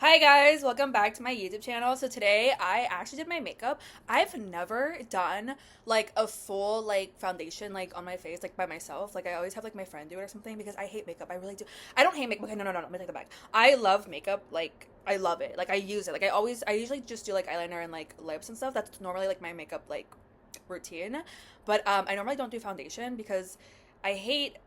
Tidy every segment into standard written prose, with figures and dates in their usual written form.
Hi guys, welcome back to my YouTube channel. So today I actually did my makeup. I've never done like a full like foundation like on my face like by myself. Like I always have like my friend do it or something because I hate makeup. I really do. I don't hate makeup. Okay, no. Let me take that back. I love makeup. Like I love it. Like I use it. Like I usually just do like eyeliner and like lips and stuff. That's normally like my makeup like routine. But I normally don't do foundation because I hate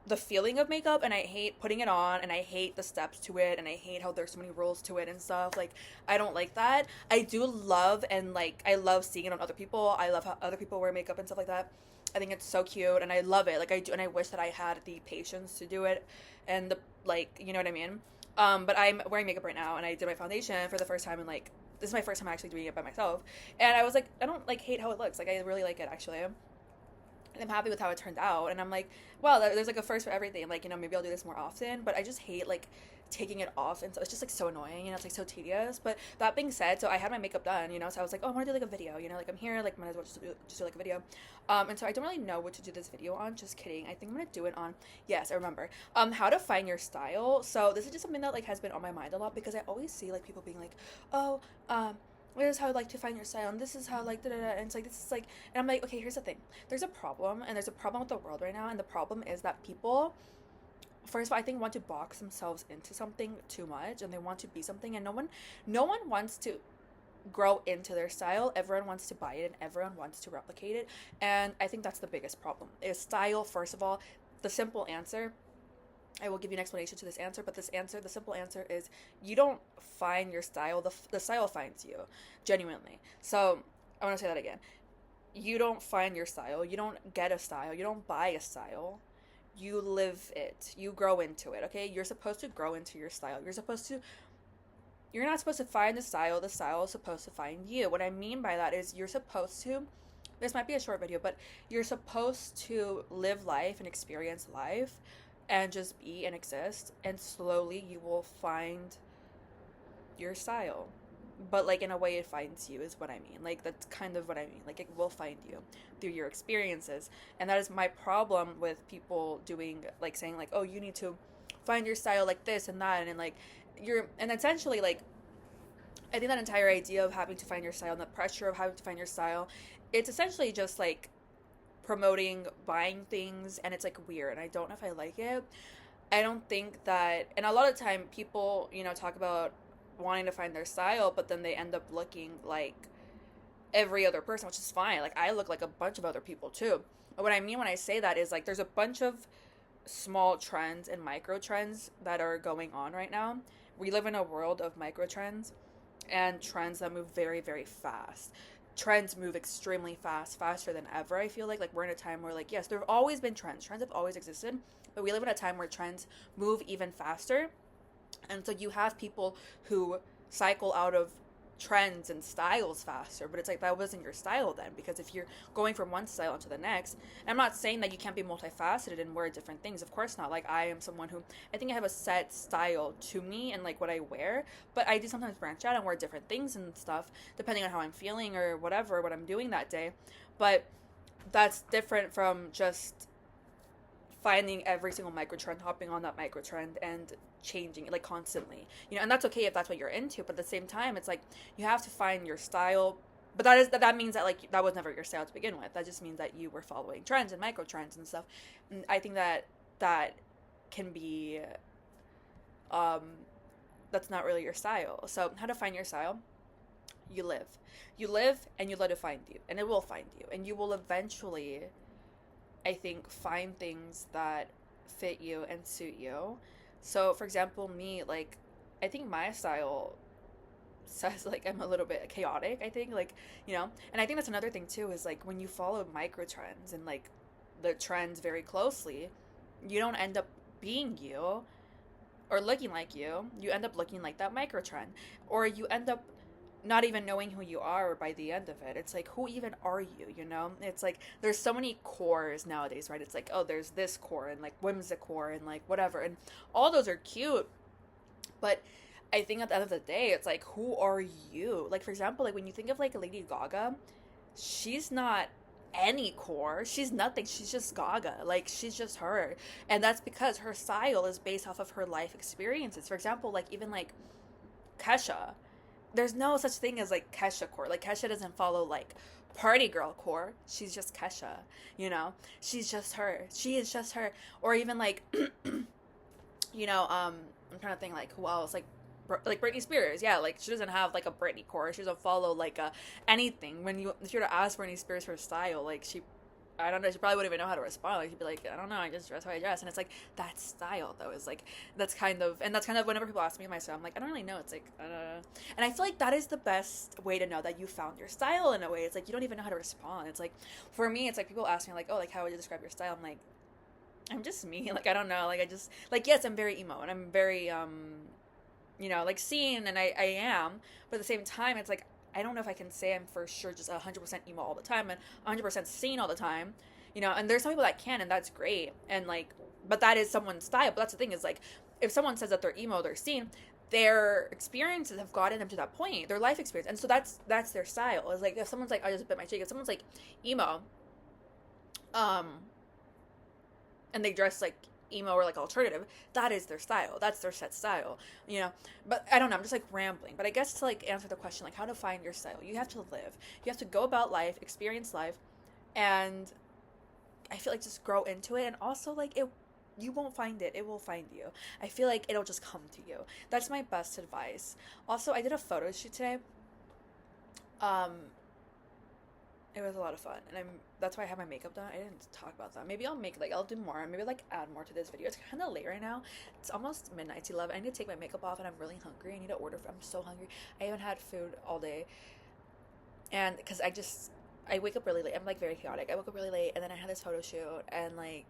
the feeling of makeup and I hate putting it on and I hate the steps to it and I hate how there's so many rules to it and stuff. Like I don't like that. I do love and like I love seeing it on other people. I love how other people wear makeup and stuff like that. I think it's so cute and I love it. Like I do and I wish that I had the patience to do it and the like, you know what I mean? But I'm wearing makeup right now and I did my foundation for the first time and like this is my first time actually doing it by myself. And I was like I don't like hate how it looks. Like I really like it actually. I'm happy with how it turned out, and I'm like, wow, there's like a first for everything. Like, maybe I'll do this more often, but I just hate like taking it off, and so it's just like so annoying. It's like so tedious. But that being said, so I had my makeup done, so I was like, oh, I want to do like a video. Like I'm here, like might as well just do like a video. And so I don't really know what to do this video on. Just kidding. I think I'm gonna do it on. Yes, I remember. How to find your style. So this is just something that like has been on my mind a lot because I always see like people being like, oh, this is how like to find your style and this is how like da da da and it's like this is like and I'm like okay, here's the thing, there's a problem and there's a problem with the world right now, and the problem is that people first of all I think want to box themselves into something too much and they want to be something, and no one wants to grow into their style. Everyone wants to buy it and everyone wants to replicate it, and I think that's the biggest problem is style. First of all, the simple answer, I will give you an explanation to this answer, but the simple answer is you don't find your style, the style finds you, genuinely. So I want to say that again. You don't find your style, you don't get a style, you don't buy a style, you live it, you grow into it, okay? You're supposed to grow into your style. You're not supposed to find the style is supposed to find you. What I mean by that is you're supposed to, this might be a short video, but you're supposed to live life and experience life and just be and exist, and slowly you will find your style, but like in a way it finds you is what I mean. Like that's kind of what I mean. Like it will find you through your experiences, and that is my problem with people doing like saying like, oh, you need to find your style like this and that, and like you're, and essentially like I think that entire idea of having to find your style and the pressure of having to find your style, it's essentially just like promoting buying things, and it's like weird and I don't know if I like it. I don't think that, and a lot of time people, talk about wanting to find their style, but then they end up looking like every other person, which is fine. Like I look like a bunch of other people too. But what I mean when I say that is like there's a bunch of small trends and micro trends that are going on right now. We live in a world of micro trends and trends that move very, very fast. Trends move extremely fast, faster than ever. I feel like we're in a time where like yes, there have always been trends. Trends have always existed, but we live in a time where trends move even faster. And so you have people who cycle out of trends and styles faster, but it's like that wasn't your style then, because if you're going from one style into the next, and I'm not saying that you can't be multifaceted and wear different things, of course not. Like I am someone who, I think I have a set style to me and like what I wear, but I do sometimes branch out and wear different things and stuff depending on how I'm feeling or whatever, what I'm doing that day. But that's different from just finding every single micro trend, hopping on that micro trend and changing it like constantly. And that's okay if that's what you're into, but at the same time it's like you have to find your style. But that means that like that was never your style to begin with. That just means that you were following trends and micro trends and stuff. And I think that can be um that's not really your style. So how to find your style? You live and you let it find you, and it will find you, and you will eventually, I think, find things that fit you and suit you. So, for example, me, like, I think my style says, like, I'm a little bit chaotic, I think, like, and I think that's another thing, too, is, like, when you follow micro trends and, like, the trends very closely, you don't end up being you or looking like you end up looking like that micro trend, or you end up not even knowing who you are by the end of it. It's like, who even are you? It's like there's so many cores nowadays, right? It's like, oh, there's this core and like whimsicore and like whatever, and all those are cute, but I think at the end of the day it's like, who are you? Like, for example, like when you think of like Lady Gaga, she's not any core, she's nothing, she's just Gaga, like she's just her, and that's because her style is based off of her life experiences. For example, like even like Kesha. There's no such thing as like Kesha core. Like Kesha doesn't follow like party girl core. She's just Kesha, you know? She's just her. She is just her. Or even like I'm trying to think like who else, like Britney Spears. Yeah, like she doesn't have like a Britney core. She doesn't follow like a anything. When you if you were to ask Britney Spears for style, like I don't know, she probably wouldn't even know how to respond. Like she'd be like, I don't know, I just dress how I dress. And it's like that style though is like that's kind of whenever people ask me my style, I'm like, I don't really know. It's like and I feel like that is the best way to know that you found your style in a way. It's like you don't even know how to respond. It's like for me, it's like people ask me like, oh, like how would you describe your style? I'm like, I'm just me. Like I don't know. Like I just like yes, I'm very emo and I'm very like seen and I am, but at the same time it's like I don't know if I can say I'm for sure just 100% emo all the time and 100% seen all the time, and there's some people that can and that's great and like but that is someone's style. But that's the thing is like if someone says that they're emo, they're seen, their experiences have gotten them to that point, their life experience, and so that's their style. It's like if someone's like I just bit my cheek, if someone's like emo, um and they dress like emo or like alternative, that is their style, that's their set style, but I don't know, I'm just like rambling. But I guess to like answer the question like how to find your style, you have to live, you have to go about life, experience life, and I feel like just grow into it. And also like you won't find it, it will find you. I feel like it'll just come to you. That's my best advice. Also, I did a photo shoot today. um It was a lot of fun, and that's why I have my makeup done. I didn't talk about that. Maybe I'll do more. Maybe like add more to this video. It's kind of late right now. It's almost midnight. It's 11. I need to take my makeup off, and I'm really hungry. I need to order. I'm so hungry. I haven't had food all day, and because I wake up really late. I'm like very chaotic. I woke up really late, and then I had this photo shoot, and like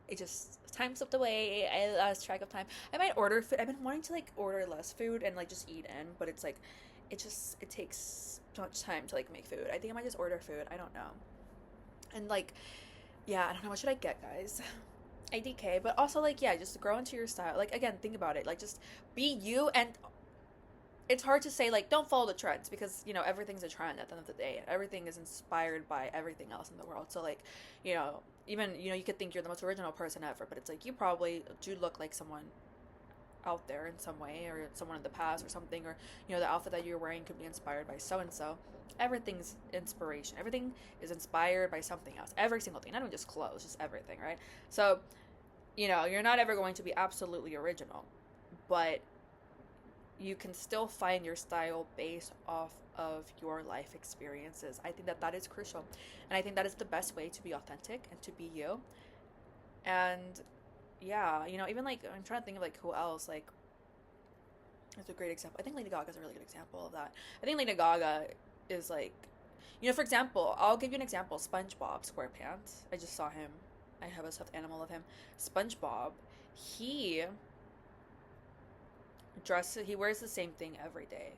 it just time slipped away. I lost track of time. I might order food. I've been wanting to like order less food and like just eat in, but it's like it takes so much time to like make food. I think I might just order food. I don't know. And like, yeah, I don't know. What should I get, guys? IDK, but also like, yeah, just grow into your style. Like again, think about it. Like just be you. And it's hard to say like don't follow the trends because everything's a trend at the end of the day. And everything is inspired by everything else in the world. So like, even you could think you're the most original person ever, but it's like you probably do look like someone out there in some way, or someone in the past or something, or the outfit that you're wearing could be inspired by so and so. Everything's inspiration. Everything is inspired by something else. Every single thing, not even just clothes, just everything, right? So you're not ever going to be absolutely original, but you can still find your style based off of your life experiences. I think that is crucial, and I think that is the best way to be authentic and to be you. And yeah, even like I'm trying to think of like who else like is a great example. I think Lady Gaga is a really good example of that. I think Lady Gaga is like, for example, I'll give you an example. SpongeBob SquarePants. I just saw him. I have a stuffed animal of him. SpongeBob. He wears the same thing every day.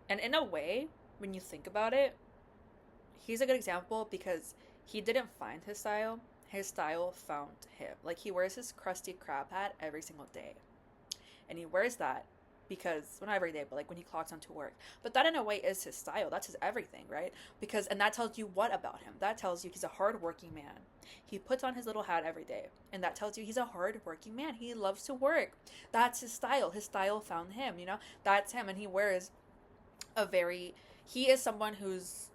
And in a way, when you think about it, he's a good example because he didn't find his style. His style found him. Like he wears his Krusty Krab hat every single day. And he wears that because, well, not every day, but like when he clocks onto work. But that in a way is his style. That's his everything, right? And that tells you what about him? That tells you he's a hardworking man. He puts on his little hat every day. And that tells you he's a hardworking man. He loves to work. That's his style. His style found him, That's him. And he wears he is someone who's,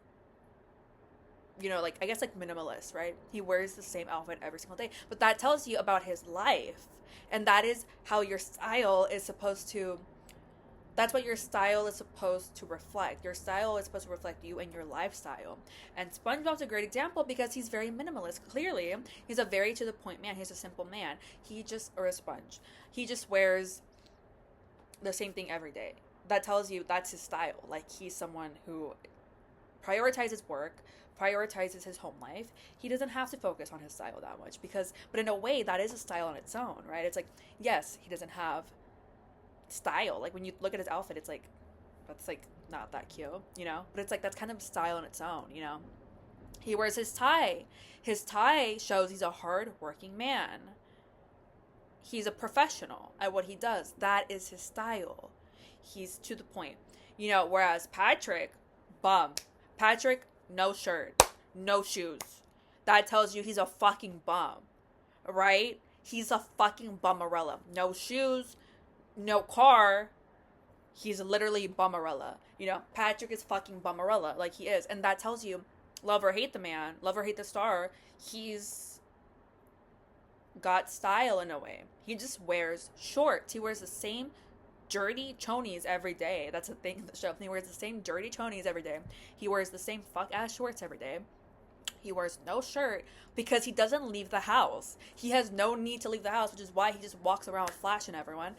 like, I guess, like, minimalist, right? He wears the same outfit every single day. But that tells you about his life. And that is how your style is supposed to... That's what your style is supposed to reflect. Your style is supposed to reflect you and your lifestyle. And SpongeBob's a great example because he's very minimalist. Clearly, he's a very to-the-point man. He's a simple man. Or a sponge. He just wears the same thing every day. That tells you that's his style. Like, he's someone who prioritizes work, prioritizes his home life. He doesn't have to focus on his style that much but in a way that is a style on its own, right? It's like, yes, he doesn't have style. Like when you look at his outfit, it's like, that's like not that cute, but it's like, that's kind of style on its own. He wears his tie. His tie shows he's a hard-working man. He's a professional at what he does. That is his style. He's to the point, whereas Patrick, no shirt, no shoes. That tells you he's a fucking bum, right? He's a fucking bummerella. No shoes, no car, he's literally bummerella. You know, Patrick is fucking bummerella, like he is. And that tells you, love or hate the man, love or hate the star, he's got style in a way. He just wears shorts. He wears the same dirty chonies every day. That's the thing in the show. He wears the same dirty chonies every day. He wears the same fuck ass shorts every day. He wears no shirt because he doesn't leave the house. He has no need to leave the house, which is why he just walks around flashing everyone.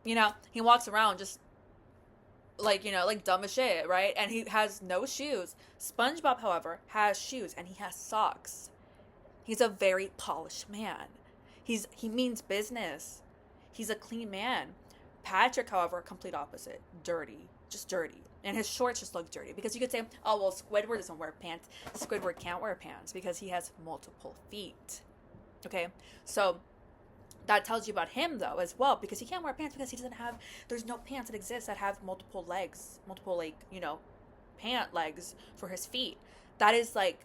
You know, he walks around just like, you know, like dumb as shit, right? And he has no shoes. SpongeBob, however, has shoes and he has socks. He's a very polished man. He means business. He's a clean man. Patrick, however, complete opposite. Dirty. Just dirty. And his shorts just look dirty. Because you could say, oh, well, Squidward doesn't wear pants. Squidward can't wear pants because he has multiple feet. Okay? So that tells you about him, though, as well. Because he can't wear pants because he doesn't have, there's no pants that exist that have multiple legs. Multiple, like, you know, pant legs for his feet. That is, like,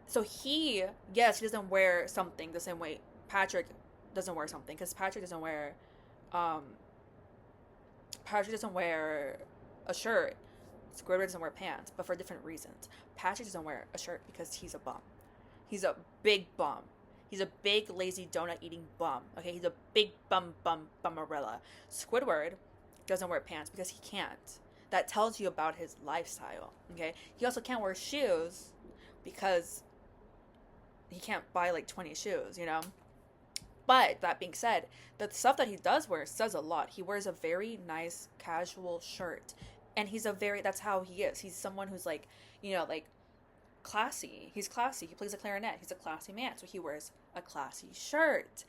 so he, yes, he doesn't wear something the same way Patrick doesn't wear something. Because Patrick doesn't wear a shirt. Squidward doesn't wear pants, but for different reasons. Patrick doesn't wear a shirt because he's a bum. He's a big bum. He's a big, lazy, donut-eating bum. Okay, he's a big bummerella. Squidward doesn't wear pants because he can't. That tells you about his lifestyle. Okay, he also can't wear shoes because he can't buy like 20 shoes, you know? But that being said, the stuff that he does wear says a lot. He wears a very nice casual shirt. And that's how he is. He's someone who's like, you know, like classy. He's classy. He plays a clarinet. He's a classy man. So he wears a classy shirt.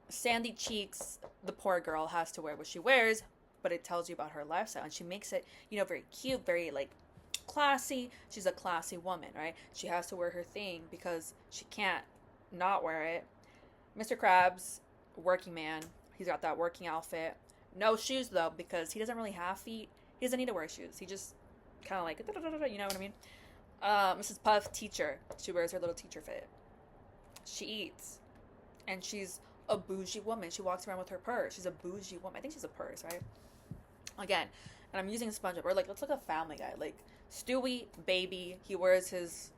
Sandy Cheeks, the poor girl, has to wear what she wears, but it tells you about her lifestyle. And she makes it, you know, very cute, very like classy. She's a classy woman, right? She has to wear her thing because she can't not wear it. Mr. Krabs, working man. He's got that working outfit. No shoes, though, because he doesn't really have feet. He doesn't need to wear shoes. He just kind of like, you know what I mean? Mrs. Puff, teacher. She wears her little teacher fit. She eats. And she's a bougie woman. She walks around with her purse. She's a bougie woman. I think she's a purse, right? Again, and I'm using SpongeBob. Or, like, let's look at Family Guy. Like, Stewie, baby. He wears his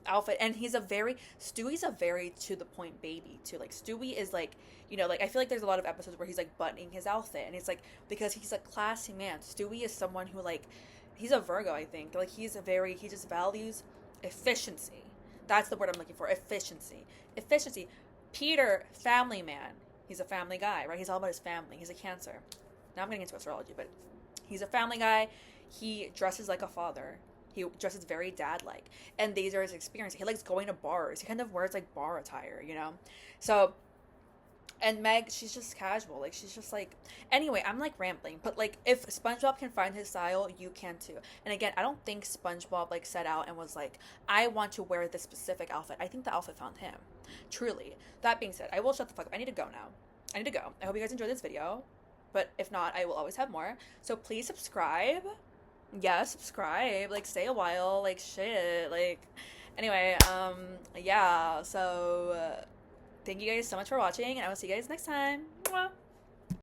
outfit, and Stewie's a very to the point baby too. Like Stewie is like, you know, like I feel like there's a lot of episodes where he's like buttoning his outfit, and it's like because he's a classy man. Stewie is someone who like, he's a Virgo, I think. Like he just values efficiency. That's the word I'm looking for. Efficiency. Peter, family man. He's a family guy, right? He's all about his family. He's a Cancer. Now I'm getting into astrology, but he's a family guy. He dresses like a father. He dresses very dad-like. And these are his experiences. He likes going to bars. He kind of wears, like, bar attire, you know? So, and Meg, she's just casual. Like, she's just, like... Anyway, I'm, like, rambling. But, like, if SpongeBob can find his style, you can, too. And, again, I don't think SpongeBob, like, set out and was like, I want to wear this specific outfit. I think the outfit found him. Truly. That being said, I will shut the fuck up. I need to go now. I hope you guys enjoyed this video. But if not, I will always have more. So, please subscribe. Yeah, subscribe, like, stay a while, like, shit, like, anyway, yeah, so, thank you guys so much for watching, and I will see you guys next time. Mwah.